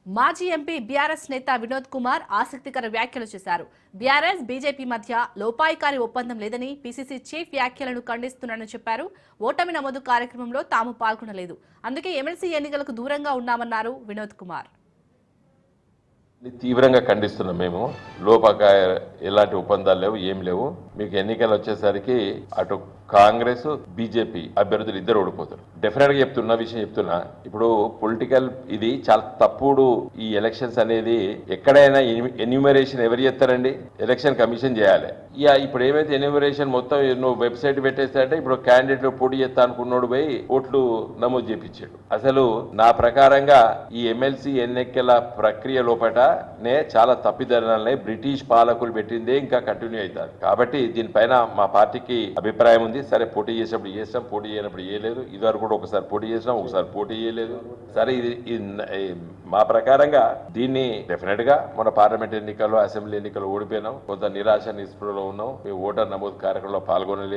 మాజీ MP BRS నేత వినోద్ కుమార్ ఆసక్తికర వ్యాఖ్యలు చేశారు. బీఆర్ఎస్ బీజేపీ మధ్య లోపాయికారి ఒప్పందం లేదని పీసీసీ చీఫ్ వ్యాఖ్యలను ఖండిస్తున్నానని చెప్పారు. ఓటమి నమోదు కార్యక్రమంలో తాము పాల్గొనలేదు, అందుకే ఎమ్మెల్సీ ఎన్నికలకు దూరంగా ఉన్నామన్నారు వినోద్ కుమార్. తీవ్రంగా ఖండిస్తున్నాం. మేము లోపాకాయ ఎలాంటి ఒప్పందాలు లేవు, ఏం లేవు. మీకు ఎన్నికలు వచ్చేసరికి అటు కాంగ్రెస్ బీజేపీ అభ్యర్థులు ఇద్దరు ఓడిపోతారు. డెఫినెట్ గా చెప్తున్నా విషయం చెప్తున్నా. ఇప్పుడు పొలిటికల్ ఇది చాలా తప్పుడు. ఈ ఎలక్షన్స్ అనేది ఎక్కడైనా ఎన్యూమరేషన్ ఎవరు చేస్తారండి? ఎలక్షన్ కమిషన్ చేయాలి. ఇప్పుడు ఏమైతే ఎన్యూమరేషన్ మొత్తం నువ్వు వెబ్సైట్ పెట్టేస్తారంటే ఇప్పుడు క్యాండిడేట్ పోటీ చేస్తా అనుకున్నాడు పోయి ఓట్లు నమోదు చేపించాడు. అసలు నా ప్రకారంగా ఈ ఎమ్మెల్సీ ఎన్నికల ప్రక్రియ లోపటనే చాలా తప్పిదనాలనే బ్రిటిష్ పాలకులు పెట్టిందే ఇంకా కంటిన్యూ అవుతారు. కాబట్టి దీనిపైన మా పార్టీకి అభిప్రాయం ఉంది. సరే, పోటీ చేసినప్పుడు చేస్తాం, పోటీ చేయనప్పుడు చేయలేదు. ఇదివరకు కూడా ఒకసారి పోటీ చేసినాం, ఒకసారి పోటీ చేయలేదు. సరే, ఇది మా ప్రకారంగా దీన్ని డెఫినెట్ గా మన పార్లమెంట్ ఎన్నికల్లో అసెంబ్లీ ఎన్నికల్లో ఓడిపోయినాం. కొంత నిరాశ నిస్పృహలో ఉన్నాం. ఓటర్ నమోదు కార్యక్రమంలో పాల్గొనలేదు.